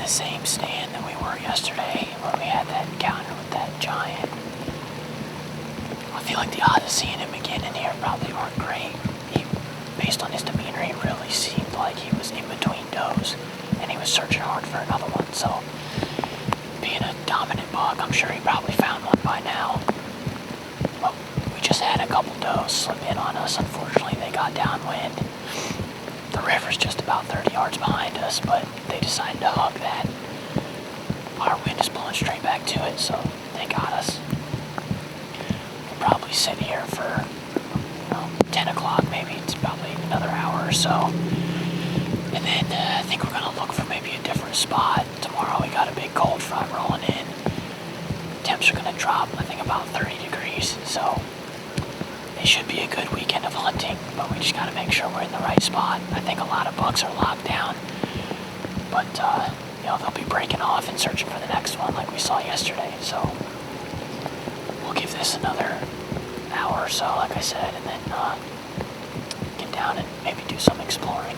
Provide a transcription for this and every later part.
the same stand that we were yesterday when we had that encounter with that giant. I feel like the odds of seeing him again in here probably weren't great. Based on his demeanor, he really seemed like he was in between does, and he was searching hard for another one, so being a dominant buck, I'm sure he probably found one by now. But we just had a couple does slip in on us. Unfortunately, they got downwind. The river's just about 30 yards behind us, but they decided to hug that. Our wind is blowing straight back to it, so they got us. We'll probably sit here for 10 o'clock maybe. It's probably another hour or so. And then I think we're going to look for maybe a different spot. Tomorrow we got a big cold front rolling in. Temps are going to drop, I think, about 30 degrees. So it should be a good weekend of hunting, but we just got to make sure we're in the right spot. I think a lot of bucks are locked down. But, they'll be breaking off and searching for the next one like we saw yesterday. So we'll give this another hour or so, like I said, and then get down and maybe do some exploring.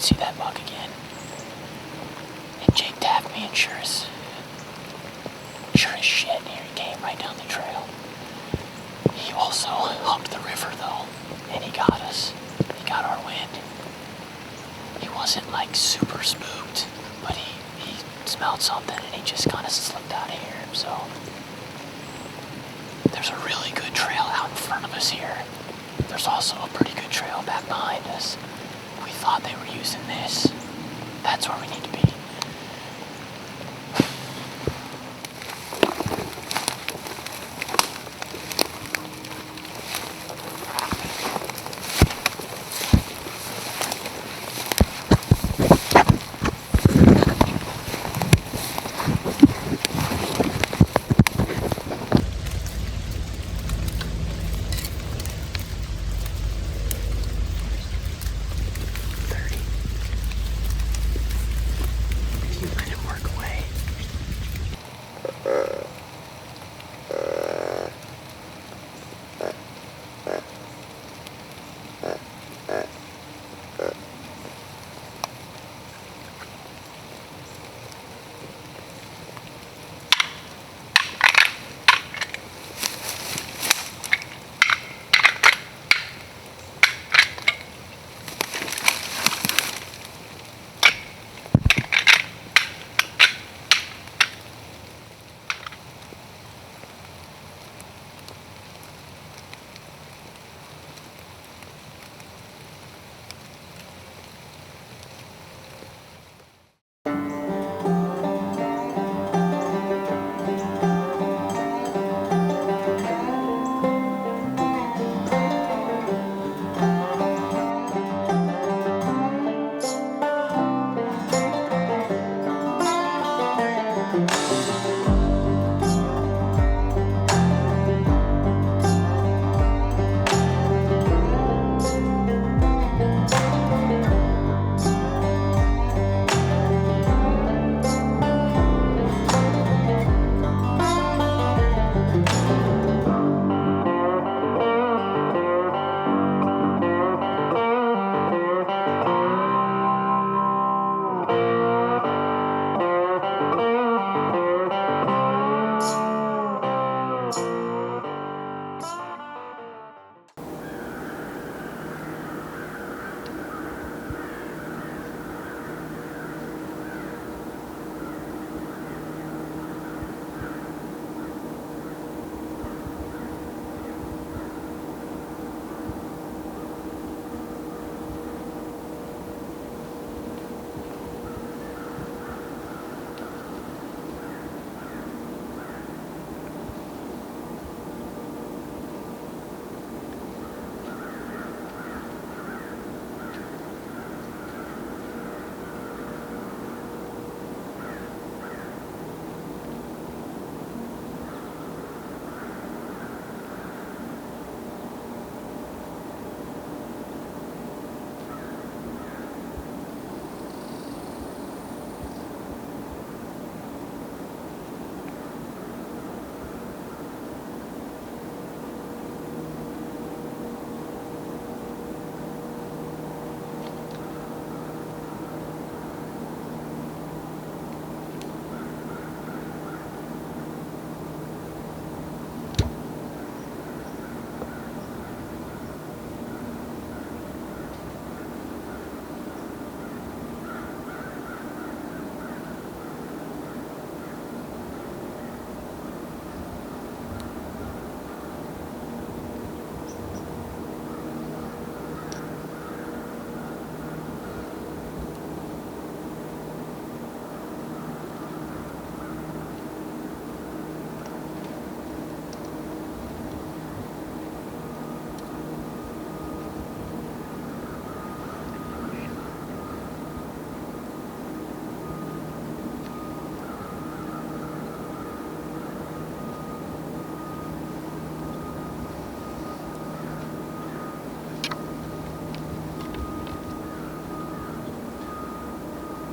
See that buck again. And Jake tapped me, and sure as shit, here he came right down the trail. He also humped the river though, and he got us. He got our wind. He wasn't like super spooked, but he smelled something and he just kind of slipped out of here. So there's a really good trail out in front of us here. There's also a pretty good trail back behind us. We thought they were using this. That's where we need to be.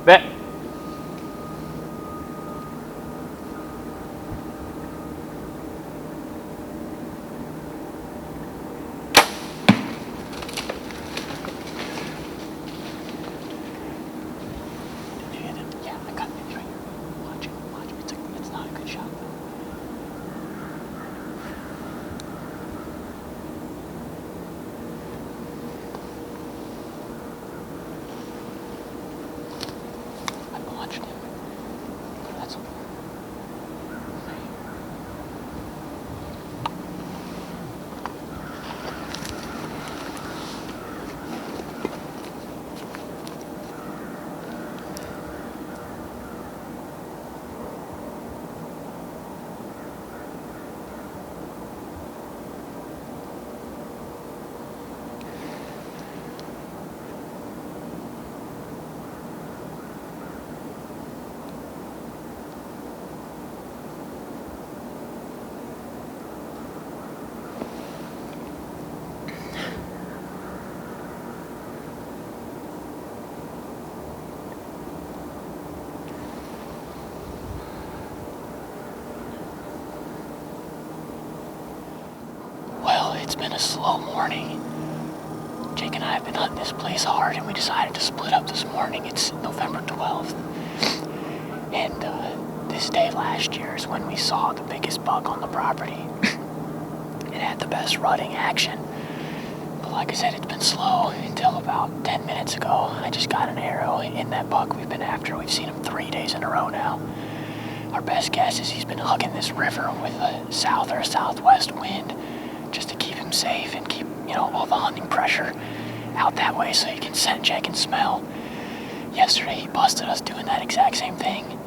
Bet. It's been a slow morning. Jake and I have been hunting this place hard, and we decided to split up this morning. It's November 12th. And this day last year is when we saw the biggest buck on the property. It had the best rutting action. But like I said, it's been slow until about 10 minutes ago. I just got an arrow in that buck we've been after. We've seen him 3 days in a row now. Our best guess is he's been hugging this river with a south or southwest wind, just to keep him safe and keep, all the hunting pressure out that way so he can scent check and smell. Yesterday he busted us doing that exact same thing.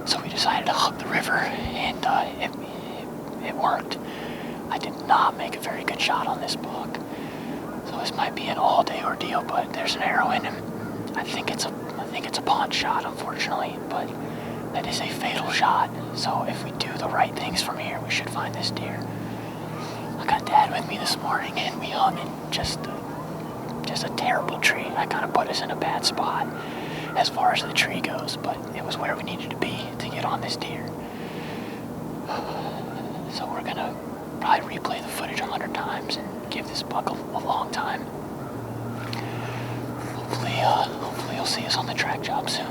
So we decided to hug the river, and it worked. I did not make a very good shot on this buck. So this might be an all-day ordeal, but there's an arrow in him. I think it's a pond shot, unfortunately, but that is a fatal shot. So if we do the right things from here, we should find this deer. I got Dad with me this morning, and we hung in just a terrible tree. I kind of put us in a bad spot as far as the tree goes, but it was where we needed to be to get on this deer. So we're gonna probably replay the footage 100 times and give this buck a long time. Hopefully you'll see us on the track job soon.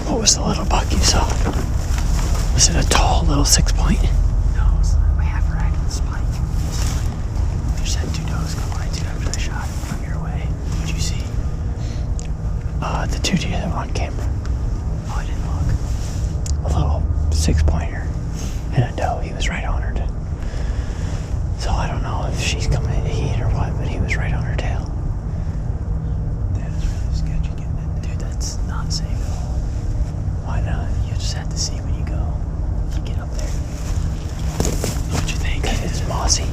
What was the little buck you saw? Was it a tall little 6-point? No, it was a half-rack and spike. We just had 2 does come by too after I shot from your way. What'd you see? The 2 deer that were on camera. Oh, I didn't look. A little 6-pointer and a doe. He was right on her. So I don't know if she's coming in to eat or what, but he was right on her tail. That is really sketchy getting in there. Dude, that's not safe at all. Why not? You just have to see when you go. If you get up there. What you think? It's mossy.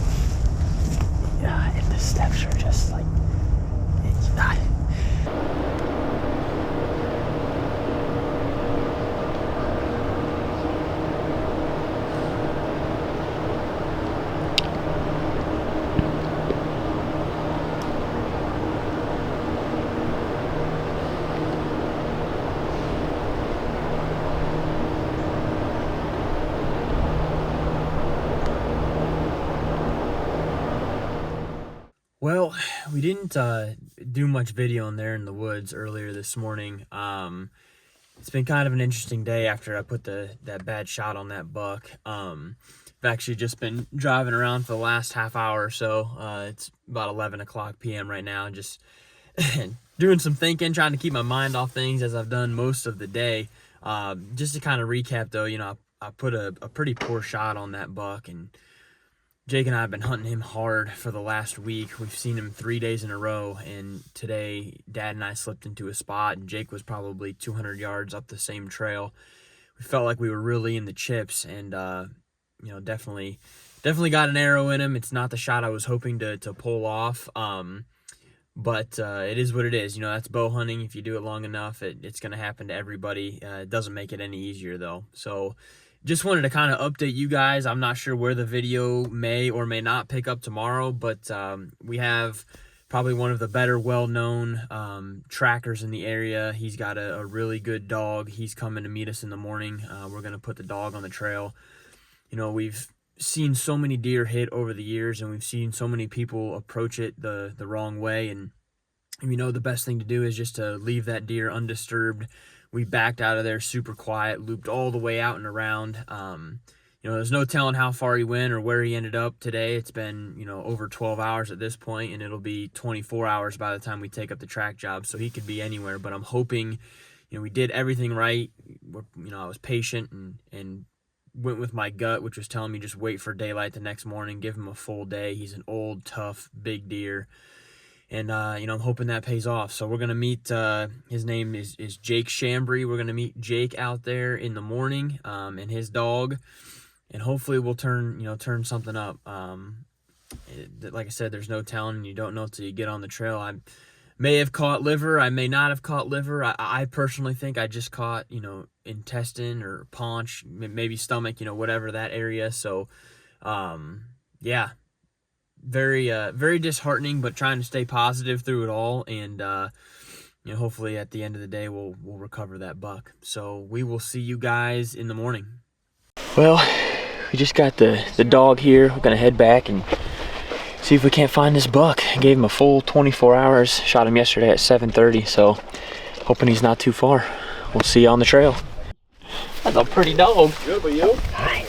Yeah, and the steps are just like... Well, we didn't do much video in there in the woods earlier this morning. It's been kind of an interesting day after I put that bad shot on that buck. I've actually just been driving around for the last half hour or so. It's about 11 o'clock p.m. right now, just doing some thinking, trying to keep my mind off things as I've done most of the day. Just to kind of recap, though, I put a pretty poor shot on that buck, and Jake and I have been hunting him hard for the last week. We've seen him 3 days in a row, and today Dad and I slipped into a spot, and Jake was probably 200 yards up the same trail. We felt like we were really in the chips, and definitely got an arrow in him. It's not the shot I was hoping to pull off. But it is what it is. You know, that's bow hunting. If you do it long enough, it's going to happen to everybody. It doesn't make it any easier, though. So just wanted to kind of update you guys. I'm not sure where the video may or may not pick up tomorrow, but we have probably one of the better well-known trackers in the area. He's got a really good dog. He's coming to meet us in the morning. We're going to put the dog on the trail. You know, we've seen so many deer hit over the years, and we've seen so many people approach it the wrong way. And you know, the best thing to do is just to leave that deer undisturbed. We backed out of there super quiet, looped all the way out and around. You know, there's no telling how far he went or where he ended up today. It's been, you know, over 12 hours at this point, and it'll be 24 hours by the time we take up the track job. So he could be anywhere, but I'm hoping, you know, we did everything right. You know, I was patient and went with my gut, which was telling me just wait for daylight the next morning, give him a full day. He's an old, tough, big deer. And, you know, I'm hoping that pays off. So we're going to meet, his name is Jake Chambry. We're going to meet Jake out there in the morning, and his dog. And hopefully we'll turn something up. Like I said, there's no telling. You don't know till you get on the trail. I may have caught liver. I may not have caught liver. I personally think I just caught, you know, intestine or paunch, maybe stomach, you know, whatever that area. So, yeah. Very disheartening, but trying to stay positive through it all, and you know, hopefully at the end of the day we'll recover that buck. So we will see you guys in the morning. Well, we just got the dog here. We're gonna head back and see if we can't find this buck. I gave him a full 24 hours. Shot him yesterday at 7:30, so hoping he's not too far. We'll see you on the trail. That's a pretty dog. Good, but you? Hi.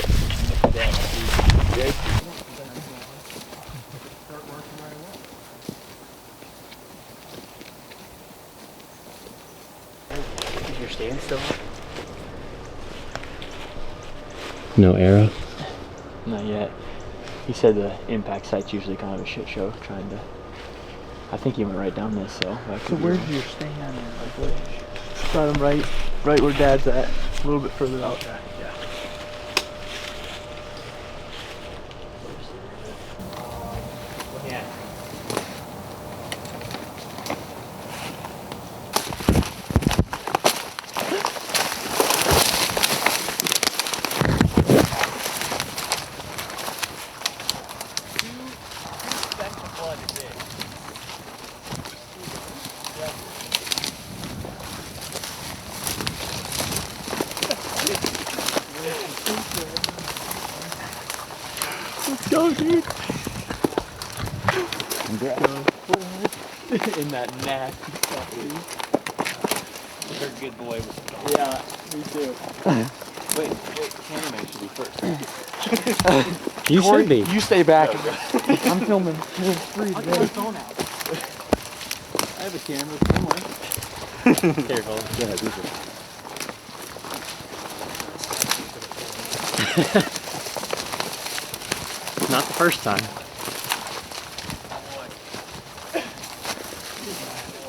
Is your stand still up? No arrow? Not yet. He said the impact site's usually kind of a shit show. I think he went right down this, so. So where's your stand? Got him right where Dad's at. A little bit further out. Okay, yeah. Yeah. Let's go, dude. In that nasty stuff, dude. You're a good boy with the dog. Yeah, me too. Wait, cameraman should be first. You should be. You stay back. I'm filming. It's free today. I have a camera somewhere. Careful. Yeah, these are. Not the first time.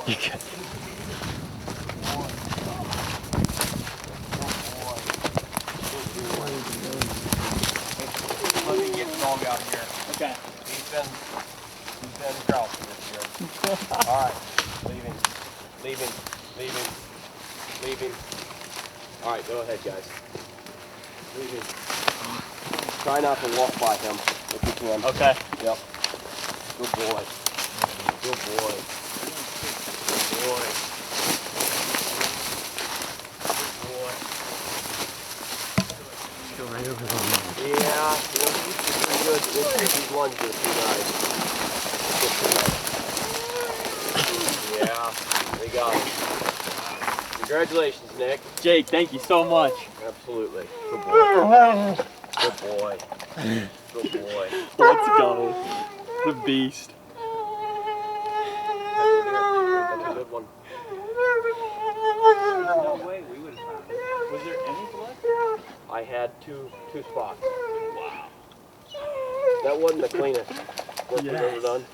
You good. Let me get the dog out here. Okay. He's been crouching this year. Alright. Leaving. Alright, go ahead, guys. Leaving. Try not to walk by him if you can. Okay. Yep. Good boy. Good boy. Good boy. Go right over there. Yeah, he's pretty good. These lunges are too nice. Yeah, we got it. Congratulations, Nick. Jake, thank you so much. Absolutely. Good boy. Good boy. Good boy. Let's go. The beast. That's a good one. No way we would have found it. Was there any blood? I had two spots. Wow. That wasn't the cleanest work we've ever Yes. done.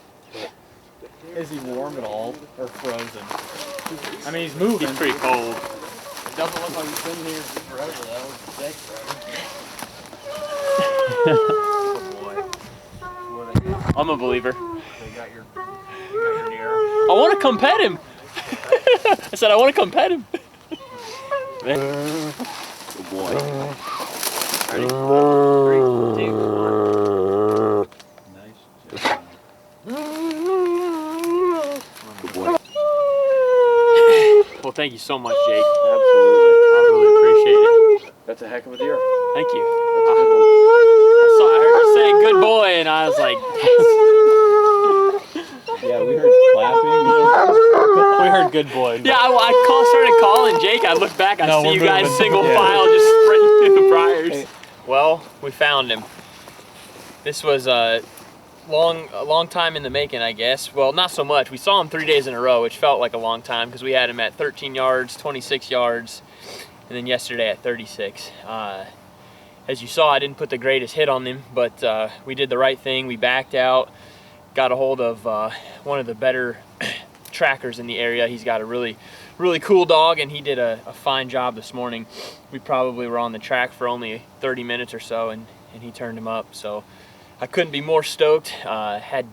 Is he warm at all or frozen? I mean, he's moving. He's pretty cold. It doesn't look like he's been here forever though. It's dead forever. Good boy. I'm a believer. They got your I want to come pet him. I said I want to come pet him. Good boy. Ready? 3, 2, 1. Nice. Good boy. Well, thank you so much, Jake. Absolutely. I really appreciate it. That's a heck of a deer. Thank you. That's a good one. I heard you say good boy, and I was like, Yeah, we heard clapping. we heard good boy. Yeah, I started calling Jake. I looked back, I see you guys single file just sprinting through the briars. Hey. Well, we found him. This was a long time in the making, I guess. Well, not so much. We saw him 3 days in a row, which felt like a long time because we had him at 13 yards, 26 yards, and then yesterday at 36. As you saw, I didn't put the greatest hit on him, but we did the right thing. We backed out, got a hold of one of the better trackers in the area. He's got a really cool dog, and he did a fine job this morning. We probably were on the track for only 30 minutes or so, and he turned him up. So I couldn't be more stoked. Had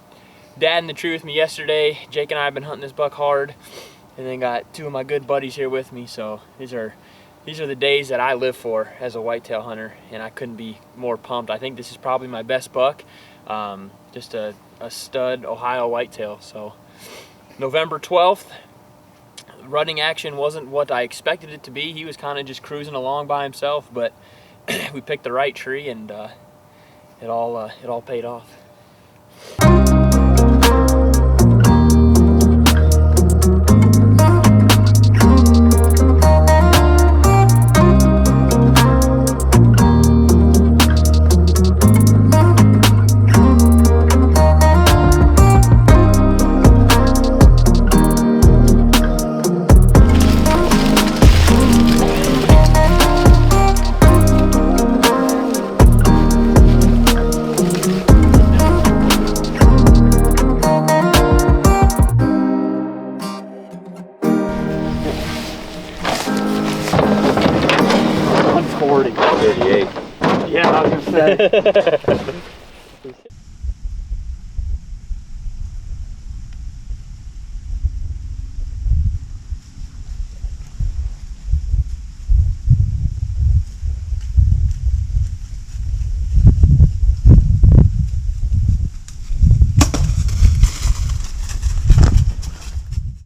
Dad and the tree with me yesterday. Jake and I have been hunting this buck hard, and then got 2 of my good buddies here with me. So these are the days that I live for as a whitetail hunter, and I couldn't be more pumped. I think this is probably my best buck. Just a stud Ohio whitetail. So November 12th, running action wasn't what I expected it to be. He was kind of just cruising along by himself, but we picked the right tree, and it all paid off. $140. 38. Yeah, I was gonna say.